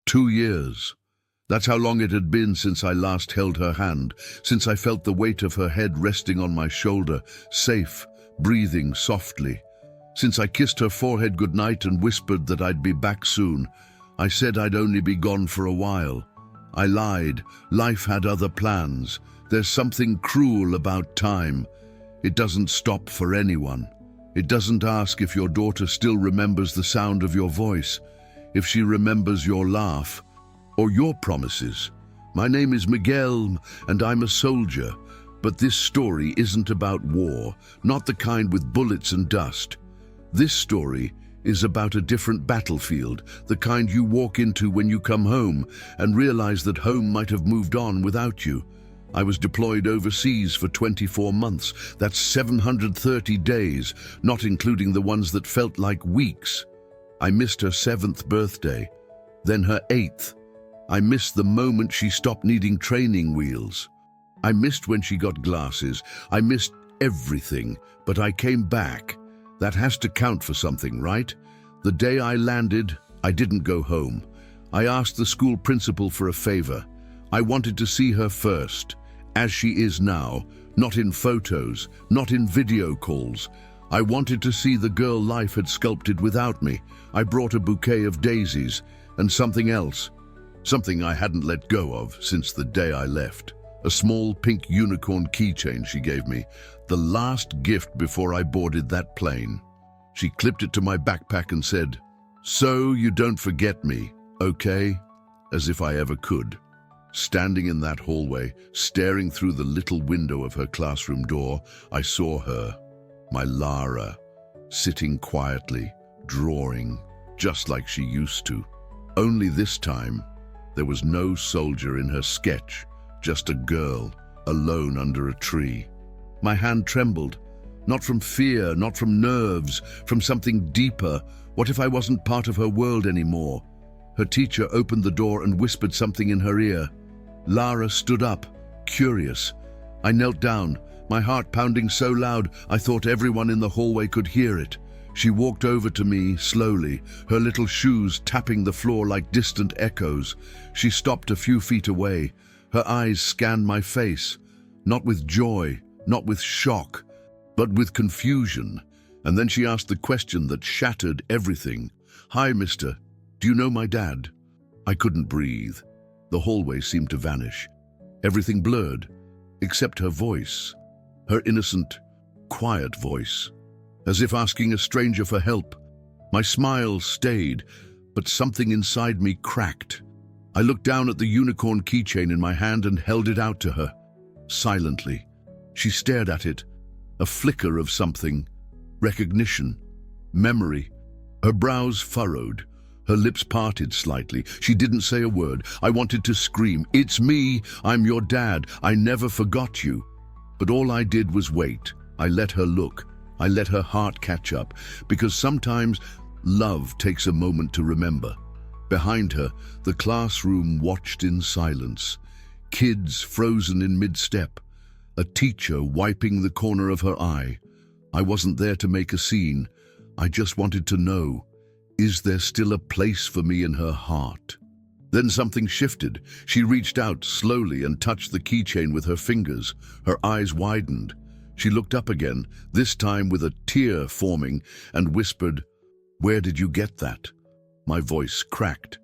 2 years. That's how long it had been since I last held her hand, since I felt the weight of her head resting on my shoulder, safe, breathing softly. Since I kissed her forehead goodnight and whispered that I'd be back soon. I said I'd only be gone for a while. I lied. Life had other plans. There's something cruel about time. It doesn't stop for anyone. It doesn't ask if your daughter still remembers the sound of your voice, if she remembers your laugh, or your promises. My name is Miguel, and I'm a soldier, but this story isn't about war, not the kind with bullets and dust. This story is about a different battlefield, the kind you walk into when you come home and realize that home might have moved on without you. I was deployed overseas for 24 months. That's 730 days, not including the ones that felt like weeks. I missed her 7th birthday, then her 8th. I missed the moment she stopped needing training wheels. I missed when she got glasses. I missed everything, but I came back. That has to count for something, right? The day I landed, I didn't go home. I asked the school principal for a favor. I wanted to see her first, as she is now, not in photos, not in video calls. I wanted to see the girl life had sculpted without me. I brought a bouquet of daisies and something else. Something I hadn't let go of since the day I left. A small pink unicorn keychain she gave me, the last gift before I boarded that plane. She clipped it to my backpack and said, "So you don't forget me, okay?" As if I ever could. Standing in that hallway, staring through the little window of her classroom door, I saw her, my Lara, sitting quietly, drawing, just like she used to. Only this time, there was no soldier in her sketch, just a girl, alone under a tree. My hand trembled, not from fear, not from nerves, from something deeper. What if I wasn't part of her world anymore? Her teacher opened the door and whispered something in her ear. Lara stood up, curious. I knelt down, my heart pounding so loud I thought everyone in the hallway could hear it. She walked over to me slowly, her little shoes tapping the floor like distant echoes. She stopped a few feet away. Her eyes scanned my face, not with joy, not with shock, but with confusion. And then she asked the question that shattered everything. "Hi, mister. Do you know my dad?" I couldn't breathe. The hallway seemed to vanish. Everything blurred, except her voice. Her innocent, quiet voice. As if asking a stranger for help. My smile stayed, but something inside me cracked. I looked down at the unicorn keychain in my hand and held it out to her. Silently. She stared at it. A flicker of something. Recognition. Memory. Her brows furrowed. Her lips parted slightly. She didn't say a word. I wanted to scream, "It's me! I'm your dad! I never forgot you!" But all I did was wait. I let her look. I let her heart catch up, because sometimes love takes a moment to remember. Behind her, the classroom watched in silence. Kids frozen in mid-step. A teacher wiping the corner of her eye. I wasn't there to make a scene. I just wanted to know, is there still a place for me in her heart? Then something shifted. She reached out slowly and touched the keychain with her fingers. Her eyes widened. She looked up again, this time with a tear forming, and whispered, "Where did you get that?" My voice cracked.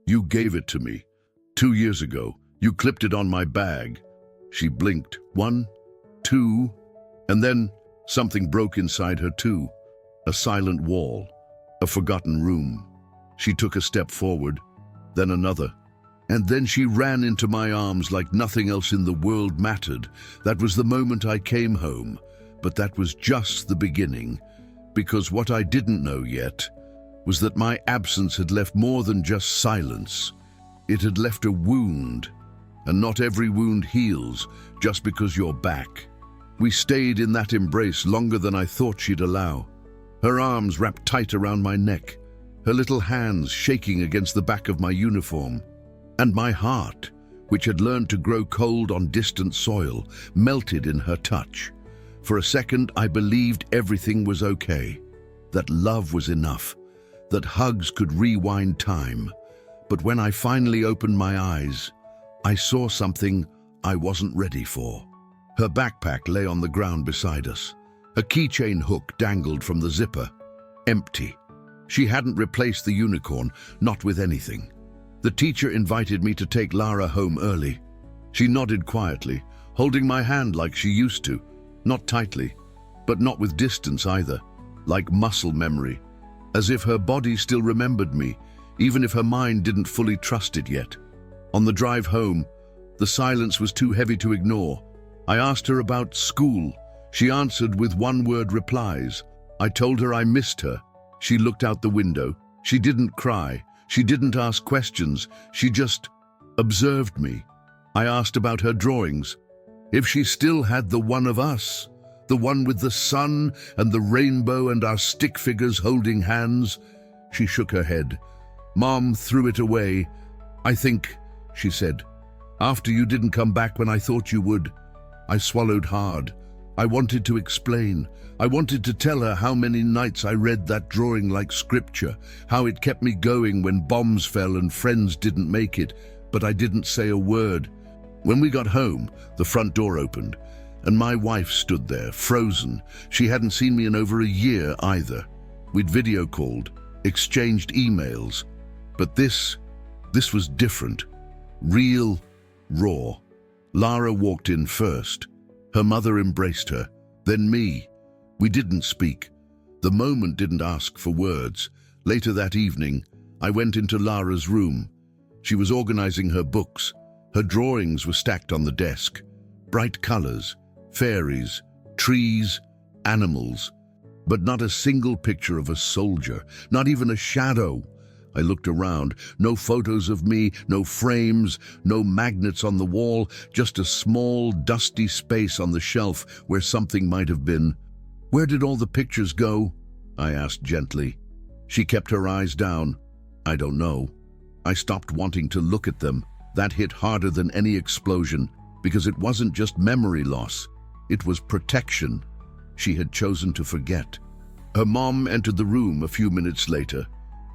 "You gave it to me. 2 years ago. You clipped it on my bag." She blinked. 1, 2, and then something broke inside her too. A silent wall. A forgotten room. She took a step forward, then another. And then she ran into my arms like nothing else in the world mattered. That was the moment I came home. But that was just the beginning. Because what I didn't know yet was that my absence had left more than just silence. It had left a wound. And not every wound heals just because you're back. We stayed in that embrace longer than I thought she'd allow. Her arms wrapped tight around my neck, her little hands shaking against the back of my uniform. And my heart, which had learned to grow cold on distant soil, melted in her touch. For a second, I believed everything was okay, that love was enough, that hugs could rewind time. But when I finally opened my eyes, I saw something I wasn't ready for. Her backpack lay on the ground beside us. A keychain hook dangled from the zipper. Empty. She hadn't replaced the unicorn, not with anything. The teacher invited me to take Lara home early. She nodded quietly, holding my hand like she used to. Not tightly, but not with distance either, like muscle memory. As if her body still remembered me, even if her mind didn't fully trust it yet. On the drive home, the silence was too heavy to ignore. I asked her about school. She answered with one-word replies. I told her I missed her. She looked out the window. She didn't cry. She didn't ask questions. She just observed me. I asked about her drawings. If she still had the one of us, the one with the sun and the rainbow and our stick figures holding hands. She shook her head. Mom threw it away. I think, she said, after you didn't come back when I thought you would. I swallowed hard. I wanted to explain. I wanted to tell her how many nights I read that drawing like scripture, how it kept me going when bombs fell and friends didn't make it, but I didn't say a word. When we got home, the front door opened, and my wife stood there, frozen. She hadn't seen me in over a year either. We'd video called, exchanged emails. But this was different. Real, raw. Lara walked in first. Her mother embraced her, then me. We didn't speak. The moment didn't ask for words. Later that evening, I went into Lara's room. She was organizing her books. Her drawings were stacked on the desk. Bright colors, fairies, trees, animals. But not a single picture of a soldier, not even a shadow. I looked around. No photos of me, no frames, no magnets on the wall, just a small, dusty space on the shelf where something might have been. Where did all the pictures go? I asked gently. She kept her eyes down. I don't know. I stopped wanting to look at them. That hit harder than any explosion, because it wasn't just memory loss. It was protection. She had chosen to forget. Her mom entered the room a few minutes later.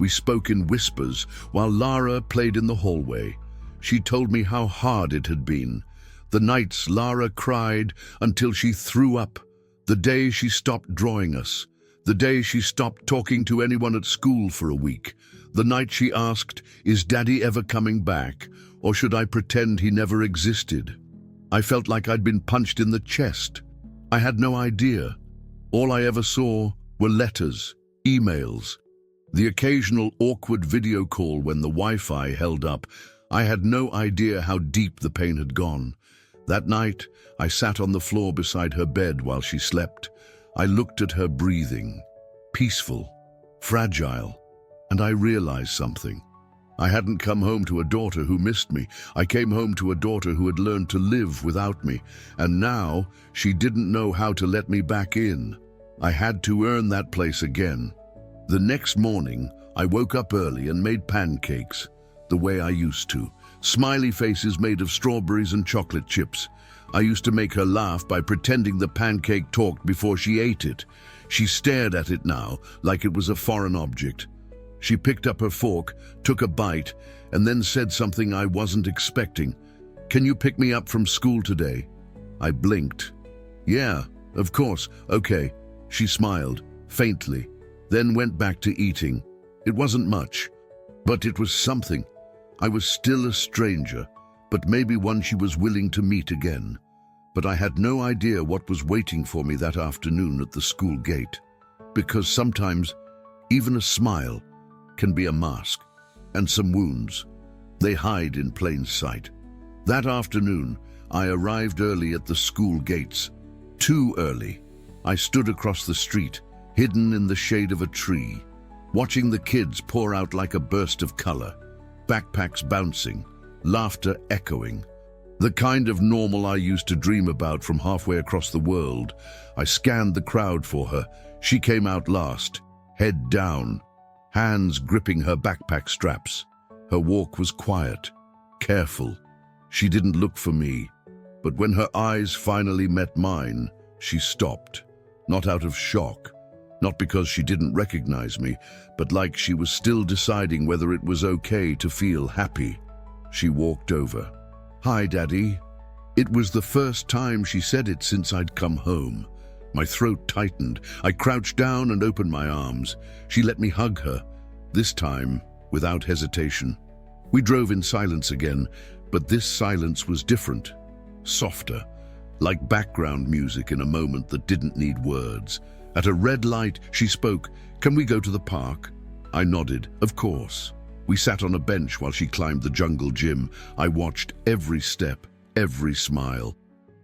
We spoke in whispers while Lara played in the hallway. She told me how hard it had been. The nights Lara cried until she threw up. The day she stopped drawing us. The day she stopped talking to anyone at school for a week. The night she asked, "Is Daddy ever coming back? Or should I pretend he never existed?" I felt like I'd been punched in the chest. I had no idea. All I ever saw were letters, emails, the occasional awkward video call when the Wi-Fi held up. I had no idea how deep the pain had gone. That night, I sat on the floor beside her bed while she slept. I looked at her breathing, peaceful, fragile, and I realized something. I hadn't come home to a daughter who missed me. I came home to a daughter who had learned to live without me, and now she didn't know how to let me back in. I had to earn that place again. The next morning, I woke up early and made pancakes, the way I used to. Smiley faces made of strawberries and chocolate chips. I used to make her laugh by pretending the pancake talked before she ate it. She stared at it now, like it was a foreign object. She picked up her fork, took a bite, and then said something I wasn't expecting. "Can you pick me up from school today?" I blinked. "Yeah, of course, okay." She smiled, faintly, then went back to eating. It wasn't much, but it was something. I was still a stranger, but maybe one she was willing to meet again. But I had no idea what was waiting for me that afternoon at the school gate. Because sometimes, even a smile can be a mask, and some wounds. They hide in plain sight. That afternoon, I arrived early at the school gates. Too early. I stood across the street, hidden in the shade of a tree, watching the kids pour out like a burst of color, backpacks bouncing, laughter echoing. The kind of normal I used to dream about from halfway across the world. I scanned the crowd for her. She came out last, head down, hands gripping her backpack straps. Her walk was quiet, careful. She didn't look for me, but when her eyes finally met mine, she stopped, not out of shock, Not because she didn't recognize me, but like she was still deciding whether it was okay to feel happy. She walked over. "Hi, Daddy." It was the first time she said it since I'd come home. My throat tightened. I crouched down and opened my arms. She let me hug her, this time without hesitation. We drove in silence again, but this silence was different, softer, like background music in a moment that didn't need words. At a red light, she spoke, "Can we go to the park?" I nodded, "Of course." We sat on a bench while she climbed the jungle gym. I watched every step, every smile.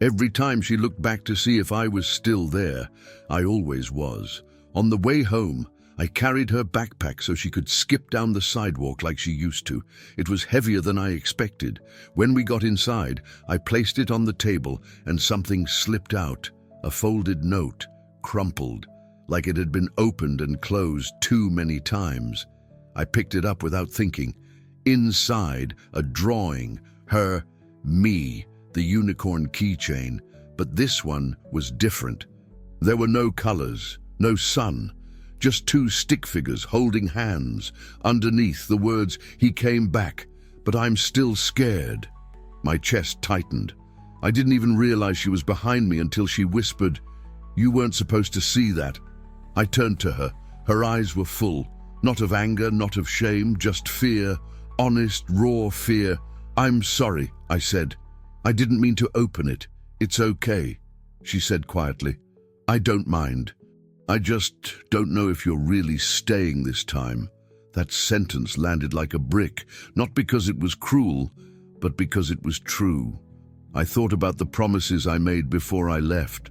Every time she looked back to see if I was still there, I always was. On the way home, I carried her backpack so she could skip down the sidewalk like she used to. It was heavier than I expected. When we got inside, I placed it on the table and something slipped out, a folded note, crumpled, like it had been opened and closed too many times. I picked it up without thinking. Inside, a drawing, her, me, the unicorn keychain, but this one was different. There were no colors, no sun, just two stick figures holding hands. Underneath the words, "He came back, but I'm still scared." My chest tightened. I didn't even realize she was behind me until she whispered, "You weren't supposed to see that." I turned to her. Her eyes were full, not of anger, not of shame, just fear, honest, raw fear. "I'm sorry," I said. "I didn't mean to open it. It's okay," she said quietly. "I don't mind. I just don't know if you're really staying this time." That sentence landed like a brick, not because it was cruel, but because it was true. I thought about the promises I made before I left,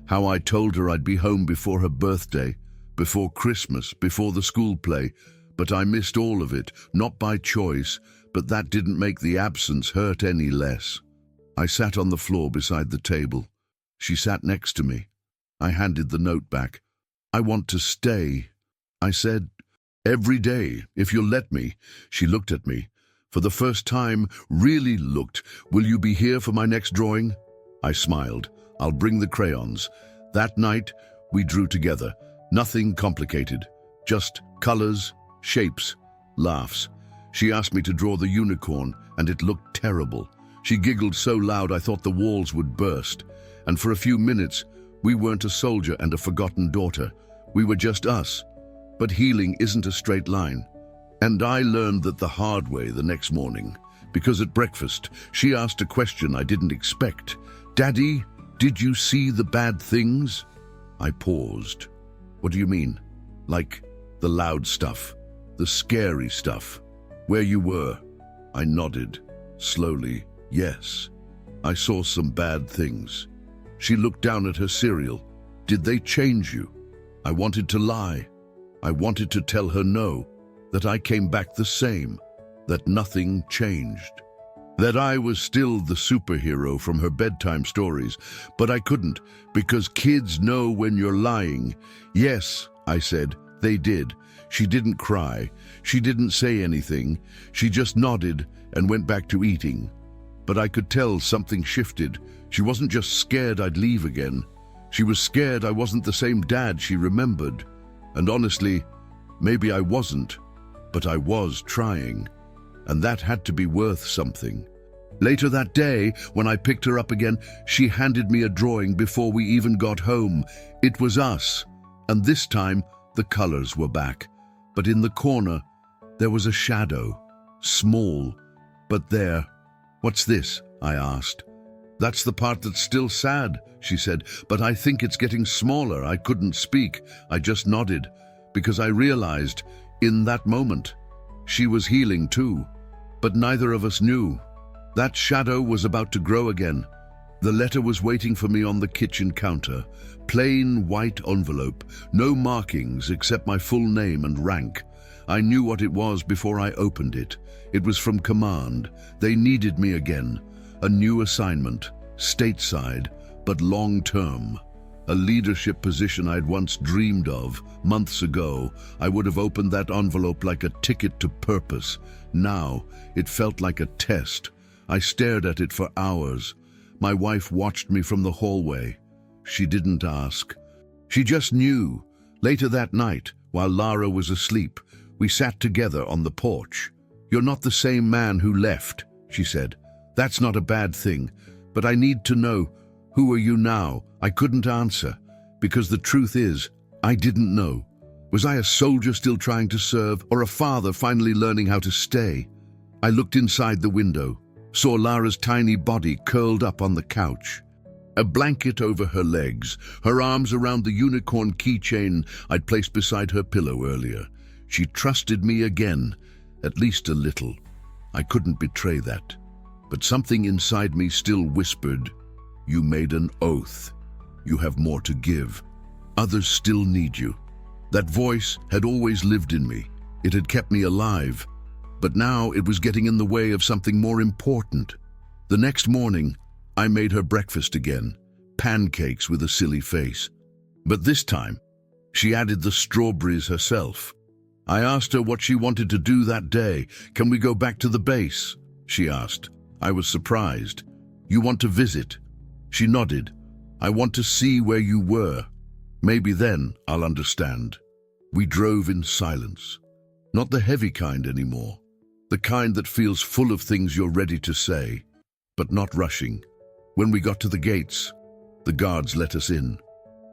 how I told her I'd be home before her birthday, before Christmas, before the school play, but I missed all of it, not by choice, but that didn't make the absence hurt any less. I sat on the floor beside the table. She sat next to me. I handed the note back. "I want to stay," I said. "Every day, if you'll let me." She looked at me. For the first time, really looked. "Will you be here for my next drawing?" I smiled. "I'll bring the crayons." That night, we drew together. Nothing complicated. Just colors, shapes, laughs. She asked me to draw the unicorn, and it looked terrible. She giggled so loud I thought the walls would burst. And for a few minutes, we weren't a soldier and a forgotten daughter. We were just us. But healing isn't a straight line. And I learned that the hard way the next morning, because at breakfast, she asked a question I didn't expect. "Daddy, did you see the bad things?" I paused. "What do you mean?" "Like the loud stuff, the scary stuff, where you were." I nodded, slowly. "Yes, I saw some bad things." She looked down at her cereal. "Did they change you?" I wanted to lie. I wanted to tell her no, that I came back the same, that nothing changed, that I was still the superhero from her bedtime stories, but I couldn't, because kids know when you're lying. "Yes," I said, "they did." She didn't cry. She didn't say anything. She just nodded and went back to eating. But I could tell something shifted. She wasn't just scared I'd leave again. She was scared I wasn't the same dad she remembered. And honestly, maybe I wasn't, but I was trying. And that had to be worth something. Later that day, when I picked her up again, she handed me a drawing before we even got home. It was us. And this time, the colors were back. But in the corner, there was a shadow. Small, but there. "What's this?" I asked. "That's the part that's still sad," she said, "but I think it's getting smaller." I couldn't speak. I just nodded, because I realized, in that moment, she was healing too. But neither of us knew. That shadow was about to grow again. The letter was waiting for me on the kitchen counter. Plain white envelope, no markings except my full name and rank. I knew what it was before I opened it. It was from command. They needed me again. A new assignment, stateside, but long-term. A leadership position I'd once dreamed of, months ago. I would have opened that envelope like a ticket to purpose. Now, it felt like a test. I stared at it for hours. My wife watched me from the hallway. She didn't ask. She just knew, Later that night, while Lara was asleep, we sat together on the porch. "You're not the same man who left," she said. "That's not a bad thing, but I need to know, who are you now?" I couldn't answer, because the truth is, I didn't know. Was I a soldier still trying to serve, or a father finally learning how to stay? I looked inside the window, saw Lara's tiny body curled up on the couch. A blanket over her legs, her arms around the unicorn keychain I'd placed beside her pillow earlier. She trusted me again, at least a little. I couldn't betray that. But something inside me still whispered, "You made an oath. You have more to give. Others still need you." That voice had always lived in me. It had kept me alive. But now it was getting in the way of something more important. The next morning, I made her breakfast again, pancakes with a silly face. But this time, she added the strawberries herself. I asked her what she wanted to do that day. "Can we go back to the base?" she asked. I was surprised. "You want to visit?" She nodded. "I want to see where you were. Maybe then I'll understand." We drove in silence. Not the heavy kind anymore. The kind that feels full of things you're ready to say, but not rushing. When we got to the gates, the guards let us in.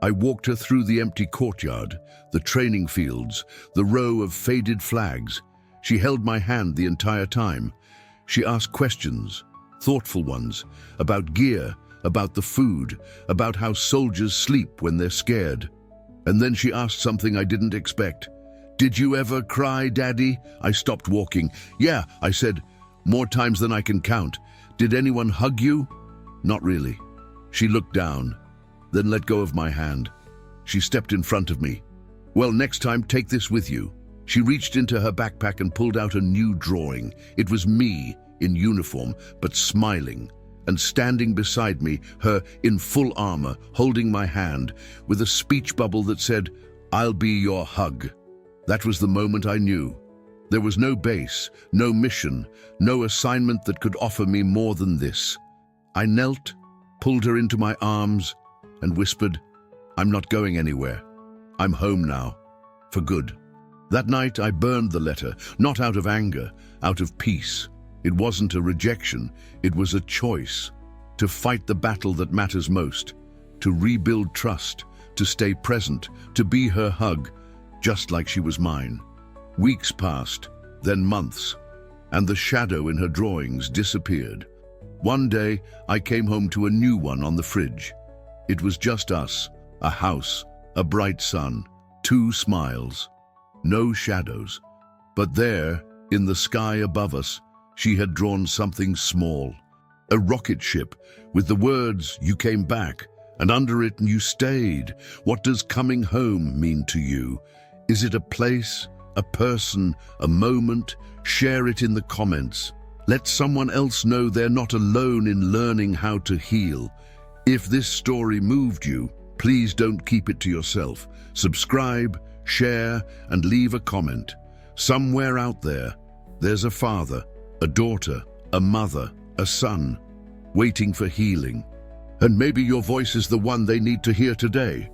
I walked her through the empty courtyard, the training fields, the row of faded flags. She held my hand the entire time. She asked questions, thoughtful ones, about gear, about the food, about how soldiers sleep when they're scared. And then she asked something I didn't expect. "Did you ever cry, Daddy?" I stopped walking. "Yeah," I said, "more times than I can count." "Did anyone hug you?" "Not really." She looked down, then let go of my hand. She stepped in front of me. "Well, next time, take this with you." She reached into her backpack and pulled out a new drawing. It was me, in uniform, but smiling, and standing beside me, her in full armor, holding my hand, with a speech bubble that said, "I'll be your hug." That was the moment I knew. There was no base, no mission, no assignment that could offer me more than this. I knelt, pulled her into my arms, and whispered, "I'm not going anywhere. I'm home now, for good." That night I burned the letter, not out of anger, out of peace. It wasn't a rejection, it was a choice. To fight the battle that matters most, to rebuild trust, to stay present, to be her hug, just like she was mine. Weeks passed, then months, and the shadow in her drawings disappeared. One day, I came home to a new one on the fridge. It was just us, a house, a bright sun, 2 smiles, no shadows. But there, in the sky above us, she had drawn something small. A rocket ship, with the words, "You came back," and under it, "You stayed." What does coming home mean to you? Is it a place, a person, a moment? Share it in the comments. Let someone else know they're not alone in learning how to heal. If this story moved you, please don't keep it to yourself. Subscribe, share, and leave a comment. Somewhere out there, there's a father, a daughter, a mother, a son, waiting for healing. And maybe your voice is the one they need to hear today.